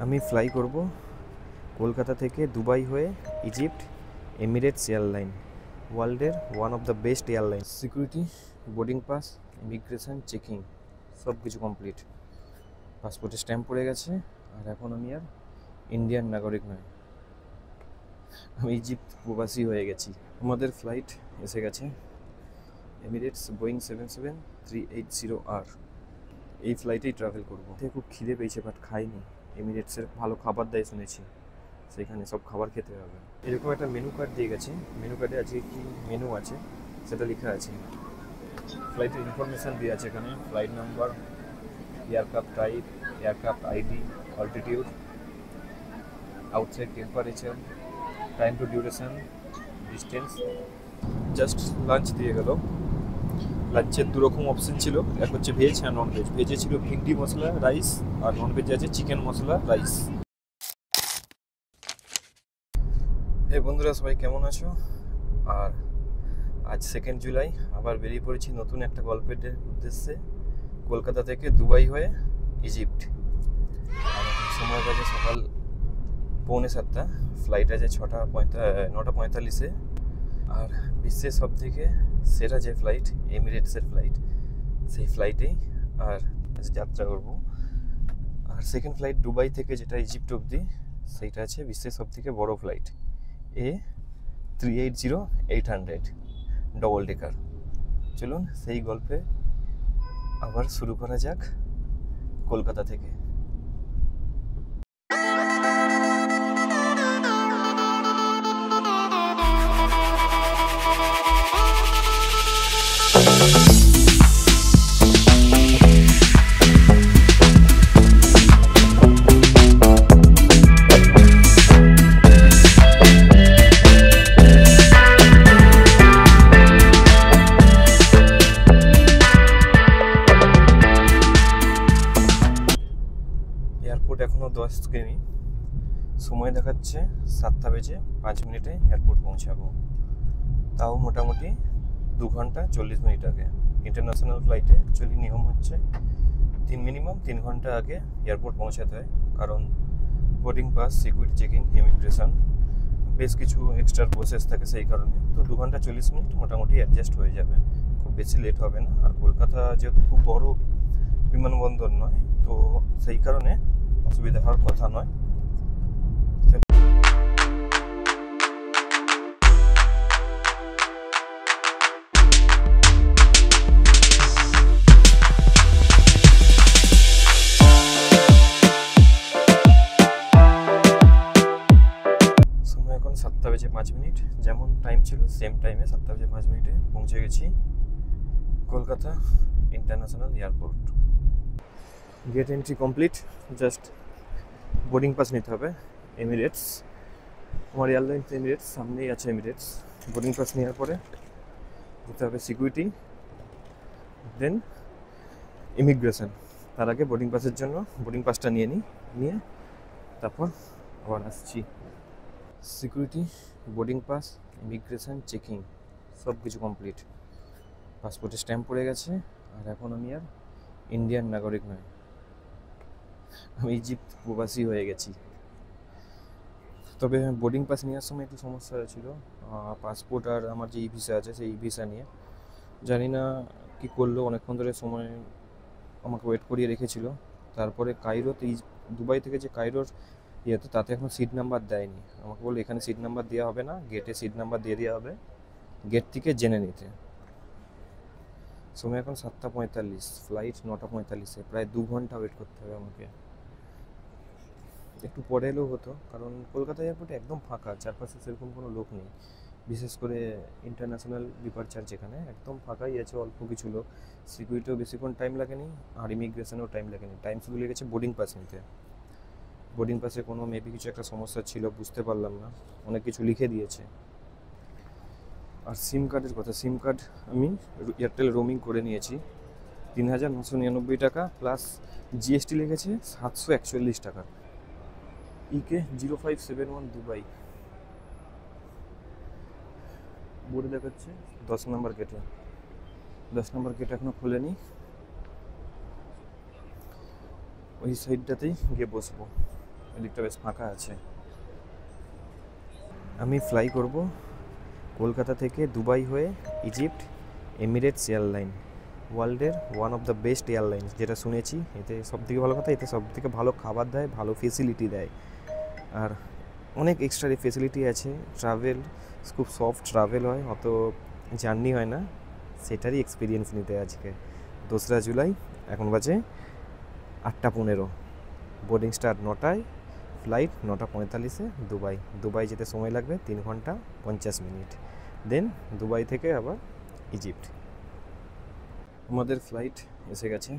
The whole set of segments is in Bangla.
আমি ফ্লাই করব কলকাতা থেকে দুবাই হয়ে ইজিপ্ট এমিরেটস এয়ারলাইন, ওয়ার্ল্ডের one of the best airline. Security, boarding pass, immigration, checking সব কিছু কমপ্লিট। পাসপোর্টে স্ট্যাম্প পড়ে গেছে, আর এখন আমি আর ইন্ডিয়ান নাগরিক নয়, আমি ইজিপ্ট প্রবাসী হয়ে গেছি। আমাদের ফ্লাইট এসে গেছে, এমিরেটস বোয়িং 77380R। এই ফ্লাইটেই ট্রাভেল করবো। খুব খিদে পেয়েছে, বাট খাইনি। এমিরেটসের ভালো খাবার দেয় শুনেছি, সেখানে সব খাবার খেতে হবে। এরকম একটা মেনু কার্ড দিয়ে গেছে, মেনু কার্ডে আজকে কি মেনু আছে সেটা লেখা আছে। ফ্লাইটের ইনফরমেশান দিয়ে আছে এখানে, flight number, aircraft type, aircraft ID, altitude, outside temperature, time to duration, distance. Just lunch দিয়ে গেল। লাঞ্চের দুরকম অপশন ছিল, এক হচ্ছে ভেজ আর নন ভেজ। ভেজে ছিল ভিন্ডি মশলা রাইস, আর নন ভেজে আছে চিকেন মশলা রাইস। এই বন্ধুরা, সবাই কেমন আছো? আর আজ 2 জুলাই আবার বেরিয়ে পড়েছি নতুন একটা গল্পের উদ্দেশ্যে, কলকাতা থেকে দুবাই হয়ে ইজিপ্ট। আর সময় বাজে সকাল 6:45, ফ্লাইট আছে 9:45। আর বিশ্বের সব থেকে সেরা যে ফ্লাইট, এমিরেটসের ফ্লাইট, সেই ফ্লাইটেই আর যাত্রা করব। আর সেকেন্ড ফ্লাইট দুবাই থেকে যেটা ইজিপ্ট অবধি, সেইটা আছে বিশ্বের সব থেকে বড় ফ্লাইট, A380-800 ডবল ডেকার। চলুন সেই গল্পে আবার শুরু করা যাক কলকাতা থেকে। এয়ারপোর্ট এখনও 10 কিমি, সময় দেখাচ্ছে 7:05 এয়ারপোর্ট পৌঁছাবো। তাও মোটামুটি 2 ঘন্টা 40 মিনিট আগে। ইন্টারন্যাশনাল ফ্লাইটে অ্যাকচুয়ালি নিয়ম হচ্ছে মিনিমাম 3 ঘন্টা আগে এয়ারপোর্ট পৌঁছাতে হয়, কারণ boarding pass, security checking, immigration, বেশ কিছু এক্সট্রা প্রসেস থাকে, সেই কারণে। তো 2 ঘন্টা 40 মিনিট মোটামুটি অ্যাডজাস্ট হয়ে যাবে, খুব বেশি লেট হবে না। আর কলকাতা যেহেতু খুব বড় বিমানবন্দর নয়, তো সেই কারণে অসুবিধা হওয়ার কথা নয়। সময় এখন 7:05, যেমন টাইম ছিল সেম টাইমে 7:05 পৌঁছে গেছি Kolkata international airport. Gate entry complete, just boarding pass নিতে হবে। এমিরেটস, আমার এয়ারলাইন্স এমিরেটস, সামনেই আছে এমিরেটস। বোর্ডিং পাস নেওয়ার পরে দিতে হবে সিকিউরিটি, দেন ইমিগ্রেশন। তার আগে বোর্ডিং পাসের জন্য বোর্ডিং পাসটা নিয়ে তারপর আবার আসছি। Security, boarding pass, immigration, checking সব কিছু কমপ্লিট। পাসপোর্টে স্ট্যাম্প পড়ে গেছে, আর এখন আমি আর ইন্ডিয়ান নাগরিক নয়, আমি ইজিপ্ট প্রবাসী হয়ে গেছি। তবে বোর্ডিং পাস নেওয়ার সময় একটু সমস্যা হয়েছিল, পাসপোর্ট আর আমার যে ই ভিসা আছে সেই ই ভিসা নিয়ে জানি না কী করলো, অনেকক্ষণ ধরে সময় আমাকে ওয়েট করিয়ে রেখেছিল। তারপরে কায়রোতে, দুবাই থেকে যে কায়রোর ইয়েতে, তাতে এখন সিট নাম্বার দেয়নি। আমাকে বললো এখানে সিট নাম্বার দেওয়া হবে না, গেটে সিট নাম্বার দিয়ে দেওয়া হবে, গেট থেকে জেনে নিতে। সময় এখন 7:45, ফ্লাইট 9:45, প্রায় 2 ঘন্টা ওয়েট করতে হবে আমাকে। একটু পরে এলেও হতো, কারণ কলকাতা এয়ারপোর্টে একদম ফাঁকা, চারপাশে সেরকম কোনো লোক নেই। বিশেষ করে ইন্টারন্যাশনাল ডিপারচার যেখানে, একদম ফাঁকাই আছে, অল্প কিছু লোক। সিকিউরিটিও বেশিক্ষণ টাইম লাগেনি, আর ইমিগ্রেশনেও টাইম লাগেনি। টাইম শুধু লেগেছে বোর্ডিং পাস নিতে। বোর্ডিং পাসে কোনো মেবি কিছু একটা সমস্যা ছিল, বুঝতে পারলাম না, অনেক কিছু লিখে দিয়েছে। আর সিম কার্ডের কথা, সিম কার্ড আমি এয়ারটেল রোমিং করে নিয়েছি, 3,999 টাকা, প্লাস জিএসটি লেগেছে 741 টাকা। EK 0571 দুবাই বোর্ডে দেখাচ্ছে 10 নম্বর গেটে। 10 নম্বর গেট এখনো খোলেনি, ওই সাইডটাতেই গিয়ে বসবো। এদিকটা বেশ ফাঁকা আছে। আমি ফ্লাই করব কলকাতা থেকে দুবাই হয়ে ইজিপ্ট এমিরেটস এয়ারলাইন, ওয়ার্ল্ডের one of the best airlines যেটা শুনেছি। এতে সবথেকে ভালো কথা, এতে সবথেকে ভালো খাবার দেয়, ভালো ফেসিলিটি দেয়, আর অনেক এক্সট্রা ফেসিলিটি আছে। ট্রাভেল খুব সফট ট্রাভেল হয়, অত জার্নি হয় না, সেটারই এক্সপিরিয়েন্স নিতে আজকে 2রা জুলাই। এখন বাজে 8টা 15, বোর্ডিং স্টার্ট 9টায়, ফ্লাইট 9টা 45-এ দুবাই যেতে সময় লাগবে 3 ঘন্টা 50 মিনিট। দেন দুবাই থেকে আবার ইজিপ্ট। আমাদের ফ্লাইট এসে গেছে,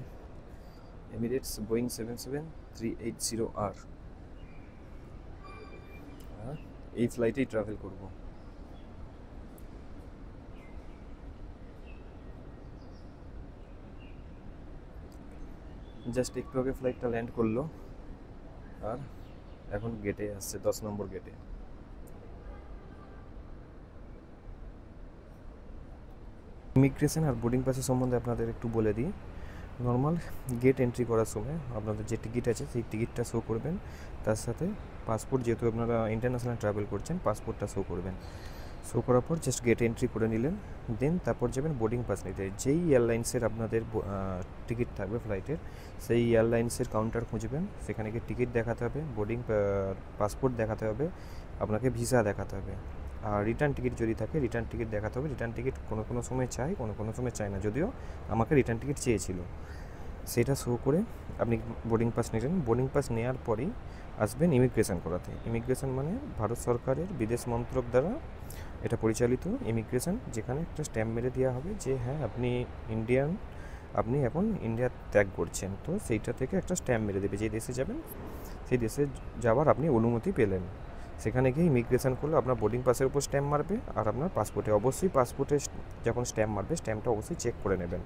এমিরেটস বোয়িং 77380R। এই ফ্লাইটেই ট্রাভেল করব। জাস্ট একটু আগে ফ্লাইটটা ল্যান্ড করলো, আর এখন গেটে আসছে, 10 নম্বর গেটে। ইমিগ্রেশন আর বোর্ডিং পাসের সম্বন্ধে আপনাদের একটু বলে দিই। নর্মাল গেট এন্ট্রি করার সময় আপনাদের যে টিকিট আছে সেই টিকিটটা শো করবেন, তার সাথে পাসপোর্ট, যেহেতু আপনারা ইন্টারন্যাশনাল ট্রাভেল করছেন পাসপোর্টটা শো করবেন। শো করার পর জাস্ট গেট এন্ট্রি করে নিলেন, দেন তারপর যাবেন বোর্ডিং পাস নিতে। যেই এয়ারলাইন্সের আপনাদের টিকিট থাকবে ফ্লাইটের, সেই এয়ারলাইন্সের কাউন্টার খুঁজবেন, সেখানে গিয়ে টিকিট দেখাতে হবে, বোর্ডিং পাসপোর্ট দেখাতে হবে, আপনাকে ভিসা দেখাতে হবে। আর রিটার্ন টিকিট যদি থাকে রিটার্ন টিকিট দেখাতে হবে। রিটার্ন টিকিট কোনো সময় চাই, কোনো সময় চায় না, যদিও আমাকে রিটার্ন টিকিট চেয়েছিল। সেটা শো করে আপনি বোর্ডিং পাস নিলেন। বোর্ডিং পাস নেওয়ার পরেই আসবেন ইমিগ্রেশন করাতে। ইমিগ্রেশন মানে ভারত সরকারের বিদেশ মন্ত্রক দ্বারা এটা পরিচালিত ইমিগ্রেশন, যেখানে একটা স্ট্যাম্প মেরে দেওয়া হবে যে হ্যাঁ আপনি ইন্ডিয়ান, আপনি এখন ইন্ডিয়া ত্যাগ করছেন। তো সেইটা থেকে একটা স্ট্যাম্প মেরে দেবে, যে দেশে যাবেন সেই দেশে যাওয়ার আপনি অনুমতি পেলেন। সেখানে গিয়ে ইমিগ্রেশন করলে আপনার বোর্ডিং পাসের উপর স্ট্যাম্প মারবে, আর আপনার পাসপোর্টে অবশ্যই, পাসপোর্টে যখন স্ট্যাম্প মারবে স্ট্যাম্পটা অবশ্যই চেক করে নেবেন।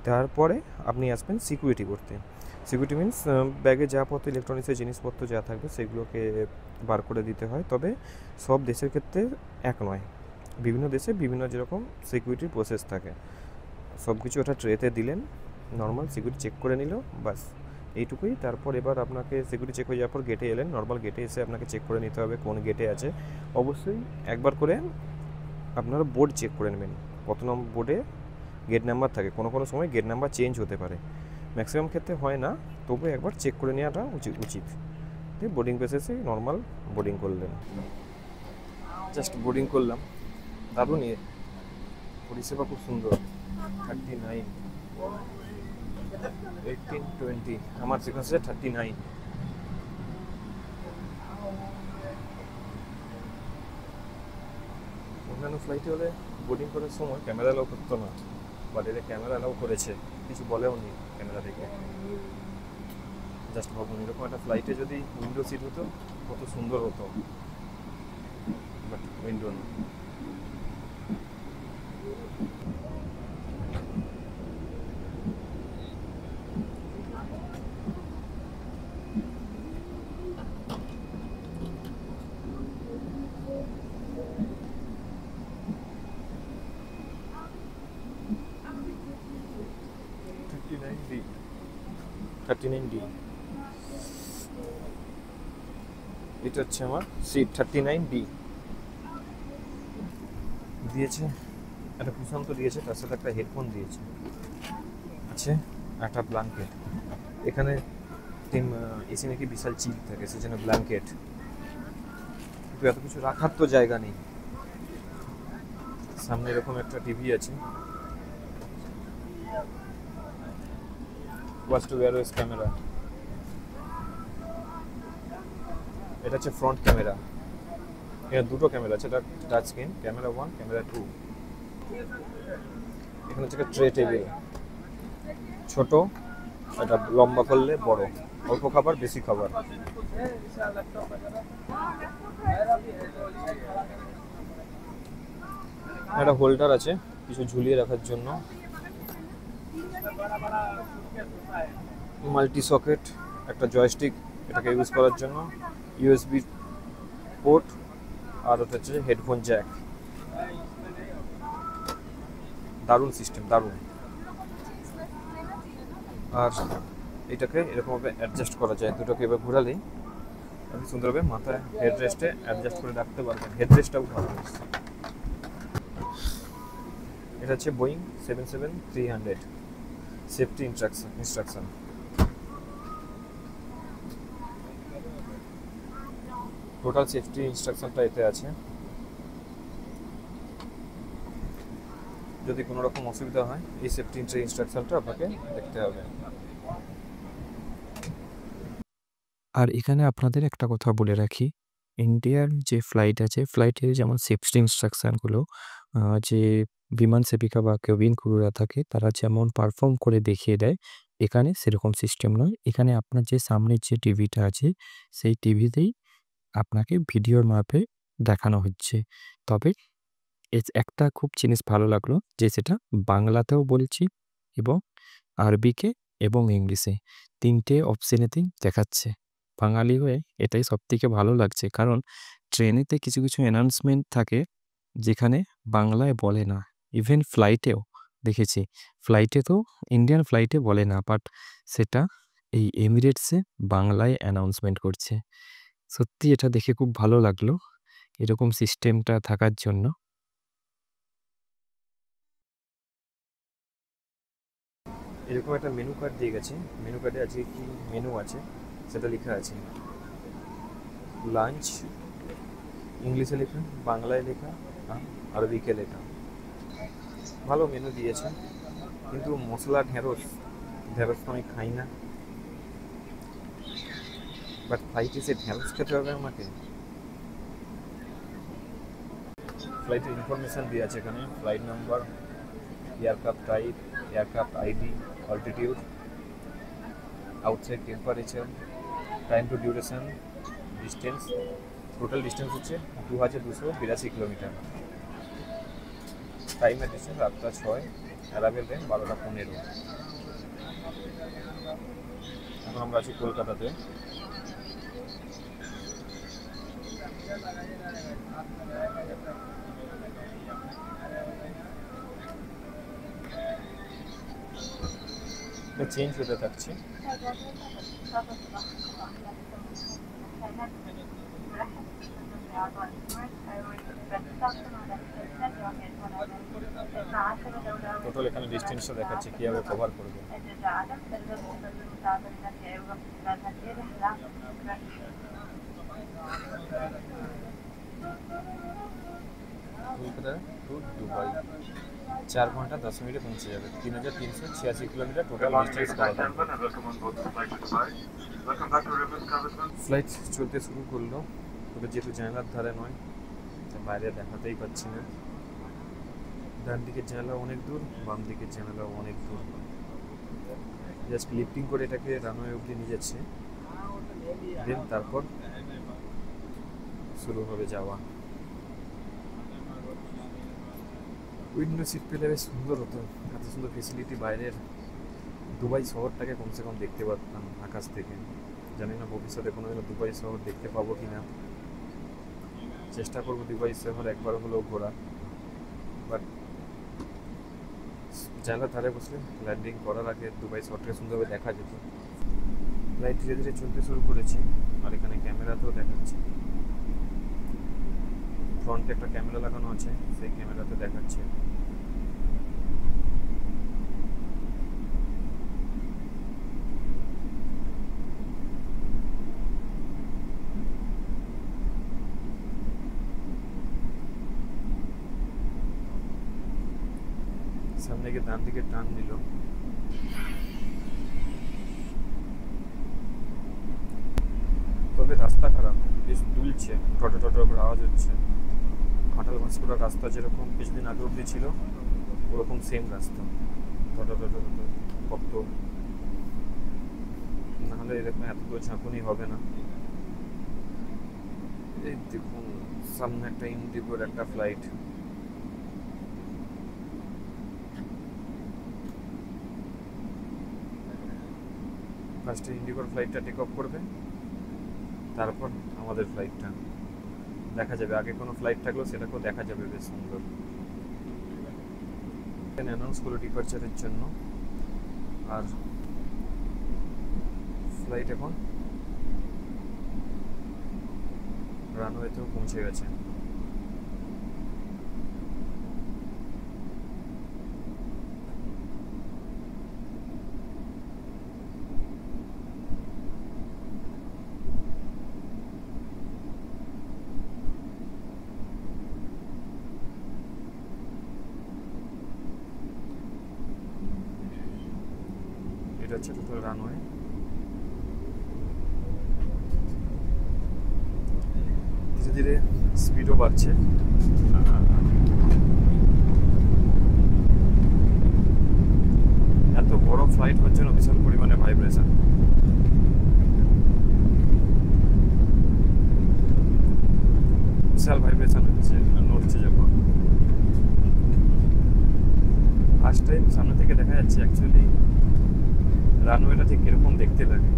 তারপরে আপনি আসবেন সিকিউরিটি করতে। সিকিউরিটি মিনস ব্যাগে যাপত্র, ইলেকট্রনিক্সের জিনিসপত্র যা থাকবে সেগুলোকে বার করে দিতে হয়। তবে সব দেশের ক্ষেত্রে এক নয়, বিভিন্ন দেশে বিভিন্ন যেরকম সিকিউরিটির প্রসেস থাকে। সব কিছু ওটা ট্রেতে দিলেন, নর্মাল সিকিউরিটি চেক করে নিল, বাস এইটুকুই। তারপর এবার আপনাকে সিকিউরিটি চেক হয়ে যাওয়ার পর গেটে এলেন, নর্মাল গেটে এসে আপনাকে চেক করে নিতে হবে কোন গেটে আছে। অবশ্যই একবার করে আপনারা বোর্ড চেক করে নেবেন, কত নম্বর বোর্ডে গেট নাম্বার থাকে। কোনো সময় গেট নাম্বার চেঞ্জ হতে পারে, ম্যাক্সিমাম ক্ষেত্রে হয় না, তবু একবার চেক করে নেওয়াটা উচিত। বোর্ডিং পেসেসে নর্মাল বোর্ডিং করলেন, জাস্ট বোর্ডিং করলাম। দারুণ পরিষেবা, খুব সুন্দর। 39, 18, 20, আমার সেখানে 39। অন্যান্য ফ্লাইটে হলে বোর্ডিং করার সময় ক্যামেরা অ্যালাউ করতো না, বাট এদের ক্যামেরা অ্যালাউ করেছে, কিছু বলেও নি ক্যামেরা থেকে। জাস্ট ভাবুন, এরকম একটা ফ্লাইটে যদি উইন্ডো সিট হতো কত সুন্দর হতো, বাট উইন্ডো না। এটা হচ্ছে আমার সিট 39D। দিয়েছে একটা কুশন তো দিয়েছে, তার সাথে একটা হেডফোন দিয়েছে, আছে একটা ব্ল্যাঙ্কেট। এখানে এসি নাকি বিশাল চিপ থাকে, সেজন্য ব্ল্যাঙ্কেট, কিন্তু এত কিছু রাখার তো জায়গা নেই। সামনে এরকম একটা টিভি আছে, ওয়াচ টু ওয়্যারলেস ক্যামেরা। এটা হচ্ছে ফ্রন্ট ক্যামেরা, এখানে দুটো ক্যামেরা আছে, এটা টাচ স্ক্রিন, ক্যামেরা 1, ক্যামেরা 2। এখানে হচ্ছে ট্রে টেবিল, ছোট, এটা লম্বা করলে বড়, অল্প খাবার বেশি খাবার। একটা হোল্ডার আছে কিছু ঝুলিয়ে রাখার জন্য, মাল্টি সকেট, একটা জয়স্টিক এটাকে ইউজ করার জন্য, ইউএসবি পোর্ট, আর ওটা হচ্ছে হেডফোন জ্যাক। দারুণ সিস্টেম, দারুণ। আর এটাকে এরকমভাবে অ্যাডজাস্ট করা যায়, দুটোকে এবার ঘোরালেই আপনি সুন্দরভাবে মাথায় হেডরেস্টে অ্যাডজাস্ট করে রাখতে পারবেন। হেডরেস্টটাও ভালো এসছে। এটা হচ্ছে Boeing 77300 safety instruction. Total safety ইনস্ট্রাকশনটা এতে আছে। যদি কোনো রকম অসুবিধা হয় এই সেফটি ইনস্ট্রাকশনটা আপনাকে দেখতে হবে। আর এখানে আপনাদের একটা কথা বলে রাখি, ইন্ডিয়ার যে ফ্লাইট আছে, ফ্লাইটের যেমন সেফটি ইনস্ট্রাকশনগুলো যে বিমান সেবিকা বা কেবিন ক্রুরা থাকে তারা যেমন পারফর্ম করে দেখিয়ে দেয়, এখানে সেরকম সিস্টেম নয়। এখানে আপনার যে সামনের যে টিভিটা আছে সেই টিভিতেই আপনাকে ভিডিওর মাপে দেখানো হচ্ছে। তবে একটা খুব জিনিস ভালো লাগলো যে সেটা বাংলাতেও বলছি এবং আরবিকে এবং ইংলিশে ৩টে অপশনেতেই দেখাচ্ছে। বাঙালি হয়ে এটাই সবথেকে ভালো লাগছে। কারণ ট্রেনেতে কিছু, কিছু অ্যানাউন্সমেন্ট থাকে যেখানে বাংলায় বলে না। ইভেন ফ্লাইটেও দেখেছি। ফ্লাইটে তো ইন্ডিয়ান ফ্লাইটে বলে না, বাট সেটা এই এমিরেটসে বাংলায় অ্যানাউন্সমেন্ট করছে। সত্যি এটা দেখে খুব ভালো লাগলো এরকম সিস্টেমটা থাকার জন্য। এরকম একটা মেনু কার্ড দিয়ে গেছে। মেনু কার্ডে আজকে কি মেনু আছে সেটা লেখা আছে। লাঞ্চ ইংলিশে লেখা, বাংলায় লেখা, আরবিকে লেখা। ভালো মেনু দিয়েছে, কিন্তু মশলা ঢেঁড়স তো আমি খাই না। বাট ফ্লাইটে সে ঢেঁড়স খেতে হবে আমাকে? ফ্লাইটের ইনফরমেশান দিয়ে আছে এখানে। Flight number, aircraft type, aircraft ID, altitude, outside temperature, time to duration, distance. Total distance হচ্ছে 2282 কিলোমিটার। টাইমের ডিস্টেন্স 8টা 6, অ্যারাইভেল টাইম 12টা 15। এখন আমরা আছি কলকাতাতে। চেঞ্জ হতে থাকছে। টোটাল এখানে ডিস্টেন্সটা দেখাচ্ছে কীভাবে কভার করবে। কলকাতা টু দুবাই 4 ঘন্টা 10 মিনিটে পৌঁছে যাবে। 3386 কিলোমিটার টোটাল ডিস্টেন্স করা যাবে। ফ্লাইট চলতে শুরু করলো, তবে যেহেতু জানালার ধারে নয় বাইরে দেখাতেই পাচ্ছি না। ডান দিকের জানালা অনেক দূর, বাম দিকের জানালা অনেক দূর। জাস্ট লিফটিং করে এটাকে রানওয়ে অবধি নিয়ে যাচ্ছে, দেন তারপর শুরু হবে যাওয়া। উইন্ডো সিট পেলে বেশ সুন্দর হতো। এত সুন্দর ফেসিলিটি বাইরের দুবাই শহরটাকে কমসে কম দেখতে পারতাম আকাশ থেকে। জানি না ভবিষ্যতে কোনোদিনও দুবাই শহর দেখতে পাবো কি না। চেষ্টা করবো দুবাই শহর একবার হলেও ঘোরা। বাট জানলার ধারে বসলে ল্যান্ডিং করার আগে দুবাই শহরটাকে সুন্দরভাবে দেখা যেত। ফ্লাইট ধীরে ধীরে চলতে শুরু করেছে, আর এখানে ক্যামেরাতেও দেখাচ্ছে। ফ্রন্টে একটা ক্যামেরা লাগানো আছে, সেই ক্যামেরাতে দেখাচ্ছে। সামনে গিয়ে ডান দিকে টার্ন নিল। তবে রাস্তা খারাপ, বেশ দুলছে, টোটো করে আওয়াজ হচ্ছে। ঘাটাল ঘাসপুরার রাস্তা যেরকম কিছুদিন আগে অবধি ছিল ওরকম সেম রাস্তা, টোটো কত নাহলে এরকম এতগুলো ঝাঁকুনি হবে না। এই দেখুন সামনে একটা ইন্ডিগোর একটা ফ্লাইট। ফার্স্টে ইন্ডিগোর ফ্লাইটটা টেক অফ করবে, তারপর আমাদের ফ্লাইটটা দেখা যাবে। আগে কোনো ফ্লাইট থাকলেও সেটাকেও দেখা যাবে, বেশ সুন্দর। অ্যানাউন্স করলো ডিপারচারের জন্য, আর ফ্লাইট এখন রানওয়েতেও পৌঁছে গেছে। এটা হচ্ছে টোটাল রানওয়ে। ধীরে ধীরে স্পিডও বাড়ছে। এত বড় ফ্লাইট হওয়ার জন্য বিশাল পরিমাণে ভাইব্রেশন। বিশাল ভাইব্রেশন হচ্ছে, নড়ছে যখন। ফার্স্ট টাইম সামনে থেকে দেখা যাচ্ছে অ্যাকচুয়ালি রানওয়েটা ঠিক কিরকম দেখতে লাগে।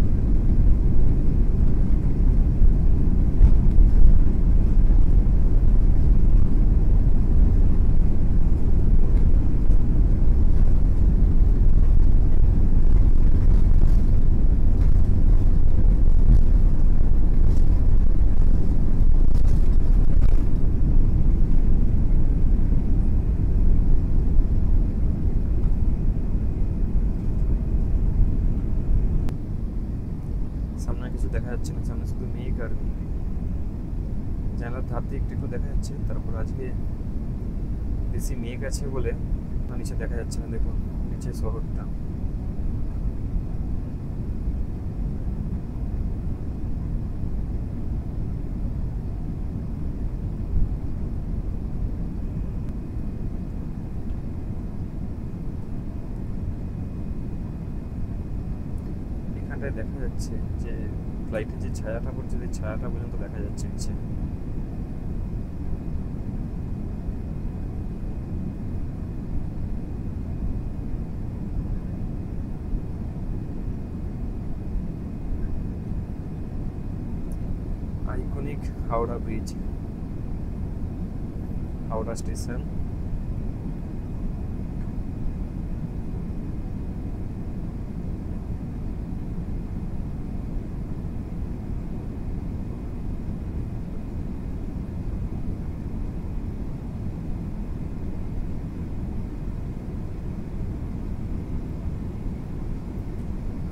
সামনে কিছু দেখা যাচ্ছে না, সামনে শুধু মেঘ আর জানালার ধার দিয়ে একটু একটু দেখা যাচ্ছে। তারপর আজকে বেশি মেঘ আছে বলে নিচে দেখা যাচ্ছে না। দেখুন নিচে শহরটা। এখানটায় দেখা যাচ্ছে যে ফ্লাইটের যে ছায়াটা পড়ছে, সেই ছায়াটা পর্যন্ত দেখা যাচ্ছে নিচে। Iconic Howrah bridge, Howrah station.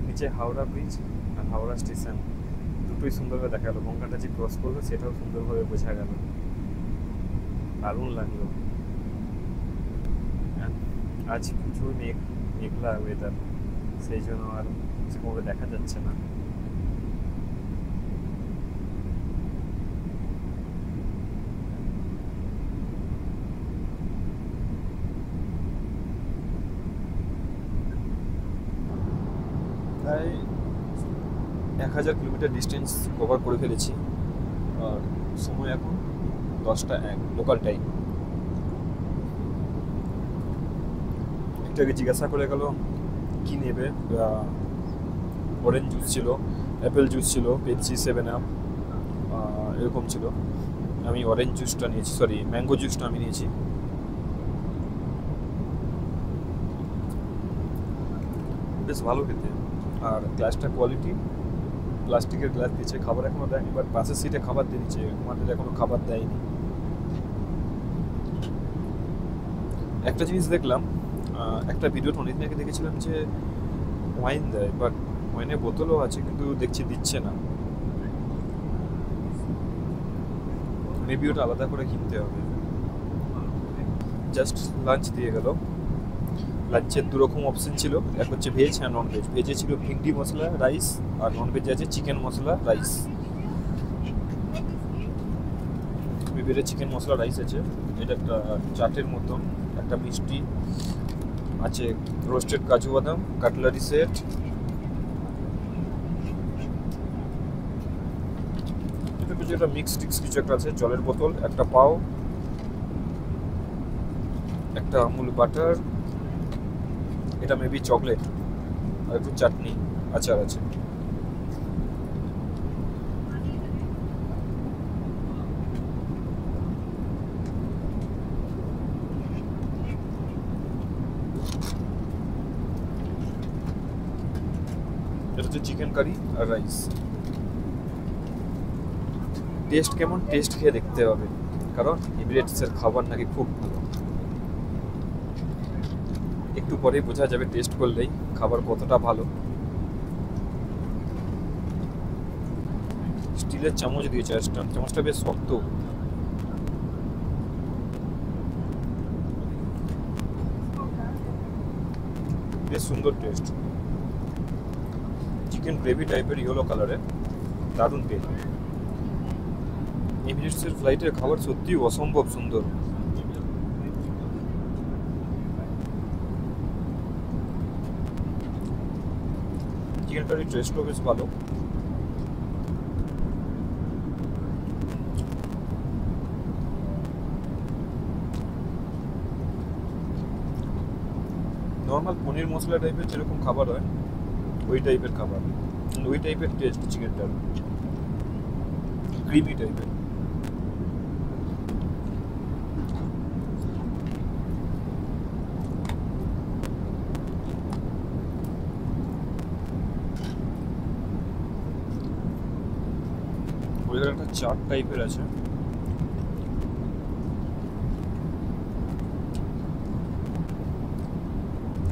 নিচে হাওড়া ব্রিজ আর হাওড়া স্টেশন দুটোই সুন্দরভাবে দেখা গেল। গঙ্গাটা যে ক্রস করলো সেটাও সুন্দরভাবে বোঝা গেল। দারুণ লাগলো। আজ প্রচুর মেঘলা ওয়েদার, সেই জন্য আর সেভাবে দেখা যাচ্ছে না। প্রায় 1000 কিলোমিটার ডিস্টেন্স কভার করে ফেলেছি। আর সময় এখন 10টা 1 লোকাল টাইম। একটাকে জিজ্ঞাসা করে গেল কি নেবে। অরেঞ্জ জুস ছিল, অ্যাপেল জুস ছিল, পেপসি, 7 আপ এরকম ছিল। আমি অরেঞ্জ জুসটা নিয়েছি, সরি ম্যাঙ্গো জুসটা আমি নিয়েছি। বেশ ভালো খেতে। আর গ্লাসটা কোয়ালিটি, প্লাস্টিকের গ্লাস দিয়েছে। খাবার এখনো দেয়নি, বাট পাশের সিটে খাবার দিয়ে দিচ্ছে। আমাদের এখনো খাবার দেয়নি। একটা জিনিস দেখলাম, একটা ভিডিওটা অনেকদিন আগে দেখেছিলাম যে ওয়াইন দেয়, বাট ওয়াইনের বোতলও আছে কিন্তু দেখছি দিচ্ছে না। মেবি ওটা আলাদা করে কিনতে হবে। জাস্ট লাঞ্চ দিয়ে গেল। লাঞ্চের 2 রকম অপশন ছিল, এক হচ্ছে ভেজ আর নন ভেজ। ভেজে ছিল ভিন্ডি মশলা রাইস, আর নন ভেজে আছে চিকেন মশলা রাইস। মেবিটা চিকেন মশলা রাইস আছে। এটা একটা চাটের মতন, একটা মিষ্টি আছে, রোস্টেড কাজু বাদাম, কাটলারি সেট। এটা মিক্স টিক্স কিছু একটা আছে, জলের বোতল, একটা পাও, একটা আমুল বাটার, এটা মেবি চকলেট, আর একটু চাটনি আচার আছে। এটা হচ্ছে চিকেন কারি আর রাইস। টেস্ট কেমন, টেস্ট খেয়ে দেখতে হবে, কারণ এমিরেটসের খাবার নাকি খুব ভালো। একটু পরেই বোঝা যাবে টেস্ট করলেই খাবার কতটা ভালো। স্টিলের চামচ দিয়েছে, আর চামচটা বেশ শক্ত। বেশ সুন্দর টেস্ট। চিকেন গ্রেভি টাইপের ইয়েলো কালারের, দারুণ টেস্ট। এমিরেটসের ফ্লাইটের খাবার সত্যিই অসম্ভব সুন্দর। চিকেন কারির টেস্টও বেশ ভালো। নর্মাল পনির মশলা টাইপের যেরকম খাবার হয় ওই টাইপের খাবার, ওই টাইপের টেস্ট চিকেনটার, ক্রিমি টাইপের। ওই একটা চাট টাইপের আছে,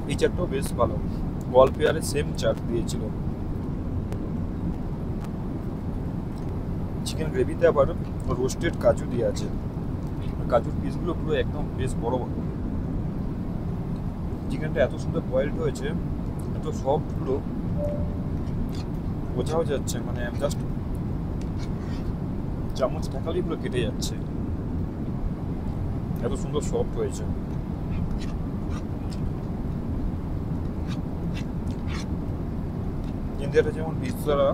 এই চাটটাও বেশ ভালো। ওয়াল পেয়ারে সেম চাট দিয়েছিল। চিকেন গ্রেভিতে আবার রোস্টেড কাজু দিয়ে আছে, কাজুর পিসগুলো পুরো একদম বেশ বড় বড়। চিকেনটা এত সুন্দর বয়েলড হয়েছে, এত সফট, পুরো বোঝাও যাচ্ছে, মানে জাস্ট চামচ ঠেকালেই পুরো কেটে যাচ্ছে, এত সুন্দর সফট হয়েছে। ইন্ডিয়াতে যেমন পিৎজারা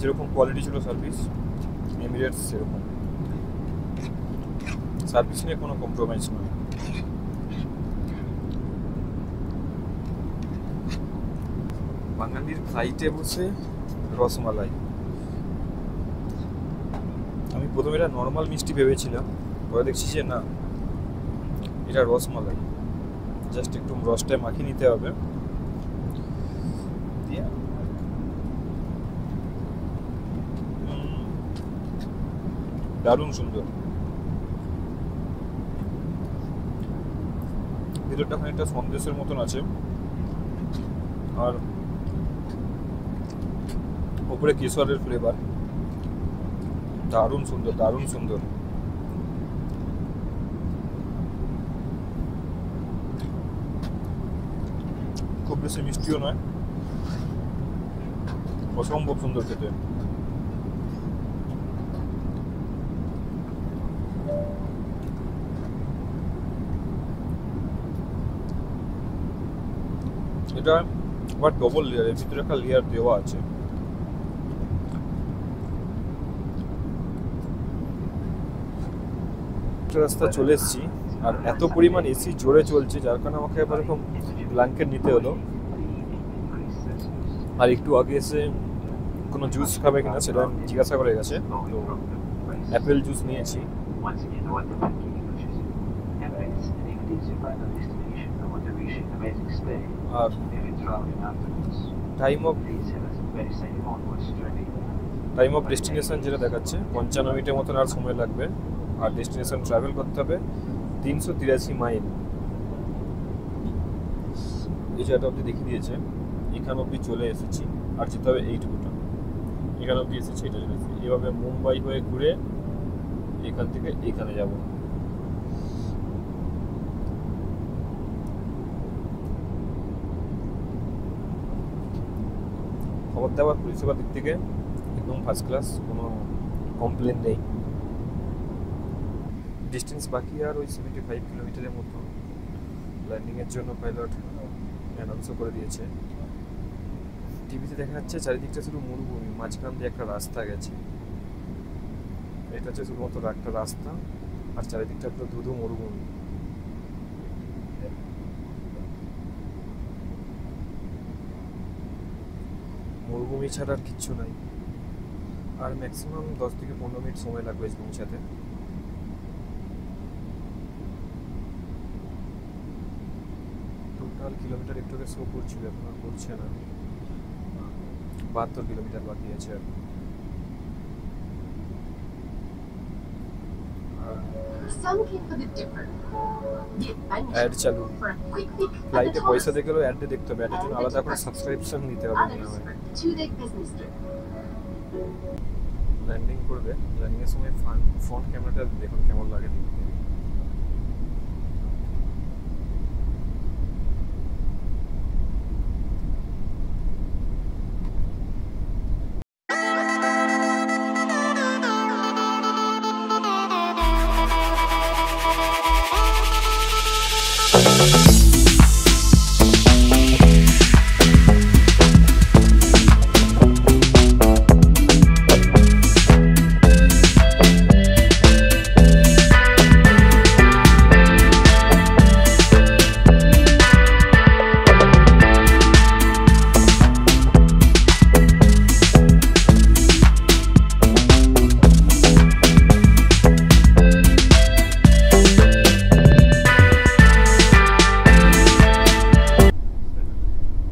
যেরকম কোয়ালিটি ছিল সার্ভিস, এমিরেটস সেরকম সার্ভিস নিয়ে কোনো কম্প্রোমাইজ নয়। বাঙালির ফ্লাইটে বসে রসমালাই। আমি প্রথমে এটা নর্মাল মিষ্টি ভেবেছিলাম, পরে দেখছি যে না, এটা রসমালাই। জাস্ট একটু রসটায় মাখিয়ে নিতে হবে, দিয়ে দারুণ সুন্দর। ভিতরটা খানিকটা সন্দেশের মতন আছে, আর উপরে কেশরের ফ্লেভার, দারুণ সুন্দর, দারুণ সুন্দর। খুব বেশি মিষ্টিও নয়, অসম্ভব সুন্দর খেতে। এটা আবার ডবল লেয়ারের, ভিতরে একটা লেয়ার দেওয়া আছে। রাস্তা চলে এসেছি, আর এত পরিমাণ এসি জোরে চলছে যার কারণে আমাকে এবার এরকম ব্ল্যাঙ্কেট নিতে হলো। আর একটু আগে এসে কোনো জুস খাবে কিনা সেটা জিজ্ঞাসা করে গেছে, তো অ্যাপেল জুস নিয়েছি। আর টাইম অফ ডেস্টিনেশন যেটা দেখাচ্ছে 55 মিনিটের মতন আর সময় লাগবে, আর ডেস্টিনেশন ট্রাভেল করতে হবে 383 মাইল। এই জায়গাটা অব্দি দেখিয়ে দিয়েছে, এখানে অব্দি চলে এসেছি, আর যেতে হবে এইটুকুটা। এখানে অব্দি এসেছি, এটা চলে এসেছি। এভাবে মুম্বাই হয়ে ঘুরে এখান থেকে এখানে যাব। খাবার দাবার পরিষেবার দিক থেকে একদম ফার্স্ট ক্লাস, কোনো কমপ্লেন নেই। ডিস্টেন্স বাকি আর ওই 75 কিলোমিটারের মতো। ল্যান্ডিংয়ের জন্য পাইলট অ্যানাউন্সও করে দিয়েছে। টিভিতে দেখা যাচ্ছে চারিদিকটা শুধু মরুভূমি, মাঝখান দিয়ে একটা রাস্তা গেছে। এটা হচ্ছে শুধুমাত্র একটা রাস্তা, আর চারিদিকটা পুরো ধুধু মরুভূমি। মরুভূমি ছাড়া আর কিচ্ছু নাই। আর ম্যাক্সিমাম 10 থেকে 15 মিনিট সময় লাগবে পৌঁছাতে। টোটাল কিলোমিটার একটু আগে শো করছিল, এখন আর করছে না। 72 কিলোমিটার বাকি আছে আর। Some came for the dipper, the ad adventure, চালু for a quick peek at the ফ্লাইটে পয়সা Thomas, দিয়ে গেলেও অ্যাডে দেখতে হবে, অ্যাডের জন্য and the আলাদা করে Tucker, সাবস্ক্রিপশন নিতে হবে মনে others হয়। for the 2-day business trip. Landing করবে, ল্যান্ডিংয়ের সময় ফ্রন্ট ক্যামেরাটা দেখুন কেমন লাগে দেখতে।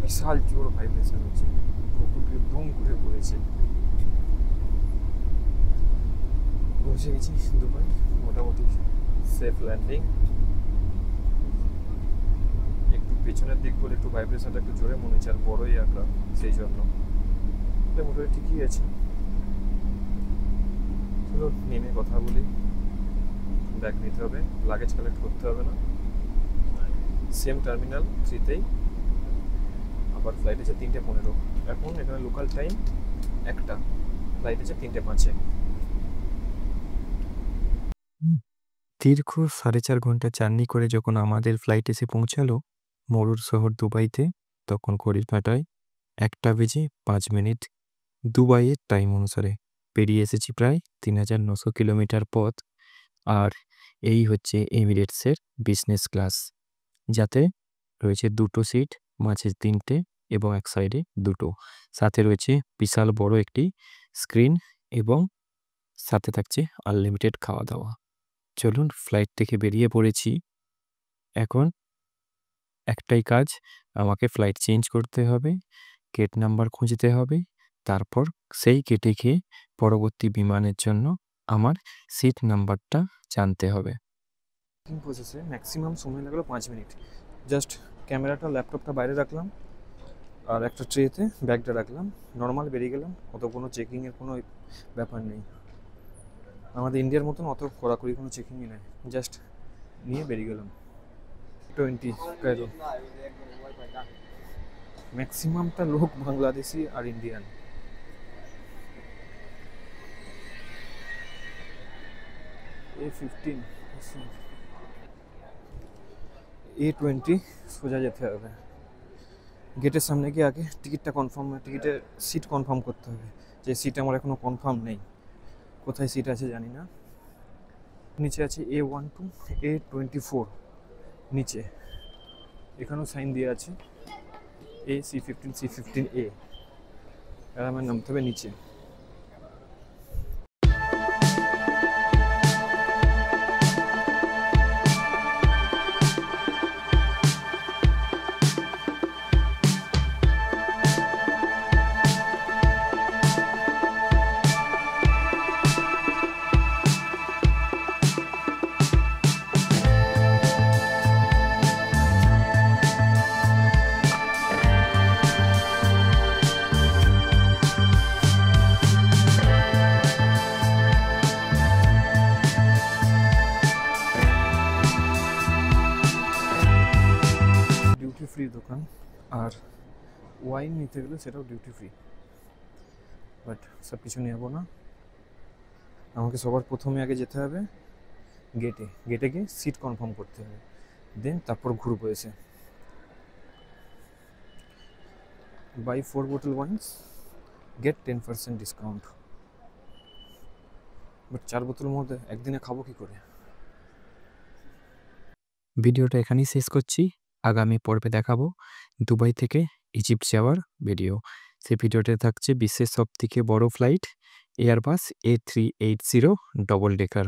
বিশাল জোর ভাইব্রেশন হচ্ছে, পুকুরকে দুম করে পড়েছে। পৌঁছে গেছি দুবাই, মোটামুটি সেফ ল্যান্ডিং। একটু পেছনের দিক বলে একটু ভাইব্রেশনটা একটু জোরে মনে হচ্ছে, আর বড়ই এয়ারক্রাফট সেই জন্য মোটামুটি ঠিকই আছে। চলো নেমে কথা বলি, ব্যাগ নিতে হবে, লাগেজ কালেক্ট করতে হবে না, সেম টার্মিনাল 3তেই। আবার ফ্লাইট আছে 3:15, এখন এখানে লোকাল টাইম 1টা, ফ্লাইট আছে 3:05। দীর্ঘ 4.5 ঘন্টা জার্নি করে যখন আমাদের ফ্লাইট এসে পৌঁছালো মরুর শহর দুবাইতে, তখন ঘড়ির কাঁটায় 1:05। দুবাইয়ের টাইম অনুসারে পেরিয়ে এসেছি প্রায় 3900 কিলোমিটার পথ। আর এই হচ্ছে এমিরেটসের বিজনেস ক্লাস, যাতে রয়েছে 2টো সিট, মাঝে 3টে এবং এক সাইডে 2টো। সাথে রয়েছে বিশাল বড় একটি স্ক্রিন এবং সাথে থাকছে আনলিমিটেড খাওয়া দাওয়া। চলুন ফ্লাইট থেকে বেরিয়ে পড়েছি। এখন একটাই কাজ, আমাকে ফ্লাইট চেঞ্জ করতে হবে, গেট নাম্বার খুঁজতে হবে, তারপর সেই গেটে গিয়ে পরবর্তী বিমানের জন্য আমার সিট নাম্বারটা জানতে হবে। বুকিং প্রসেসে ম্যাক্সিমাম সময় লাগলো 5 মিনিট। জাস্ট ক্যামেরাটা ল্যাপটপটা বাইরে রাখলাম, আর একটা ট্রেতে ব্যাগটা রাখলাম, নর্মাল বেরিয়ে গেলাম। অত কোনো চেকিংয়ের কোনো ব্যাপার নেই, আমাদের ইন্ডিয়ার মতন অত কড়াকড়ি কোনো চেকিংই নেই, জাস্ট নিয়ে বেরিয়ে গেলাম। 20 কায়রো। ম্যাক্সিমামটা লোক বাংলাদেশি আর ইন্ডিয়ান। A15 A20 সোজা যেতে হবে। গেটের সামনে গিয়ে আগে টিকিটটা কনফার্ম, টিকিটের সিট কনফার্ম করতে হবে, যে সিট আমার এখনও কনফার্ম নেই, কোথায় সিট আছে জানি না। নিচে আছে A12 A24, নিচে এখানেও সাইন দিয়ে আছে C15 C15A। আর আমার নামতে হবে নিচে। ডিউটি ফ্রি দোকান, আর ওয়াইন নিতে গেলে সেটাও ডিউটি ফ্রি, বাট সব কিছু নেব না। আমাকে সবার প্রথমে আগে যেতে হবে গেটে, গেটে গিয়ে সিট কনফার্ম করতে হবে, দেন তারপর ঘুরবো এসে। বাই 4 বোতল ওয়াইন্স গেট 10% ডিসকাউন্ট, বাট 4 বোতলের মধ্যে একদিনে খাবো কি করে? ভিডিওটা এখানেই শেষ করছি। আগামী পর্বে দেখাবো দুবাই থেকে ইজিপ্ট যাওয়ার ভিডিও। সেই ভিডিওতে থাকছে বিশ্বের সবথেকে বড় flight Airbus A380 double decker.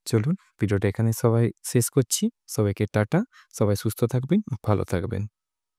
চলুন ভিডিওটা এখানে সবাই শেষ করছি। সবাইকে টাটা, সবাই সুস্থ থাকবেন, ভালো থাকবেন।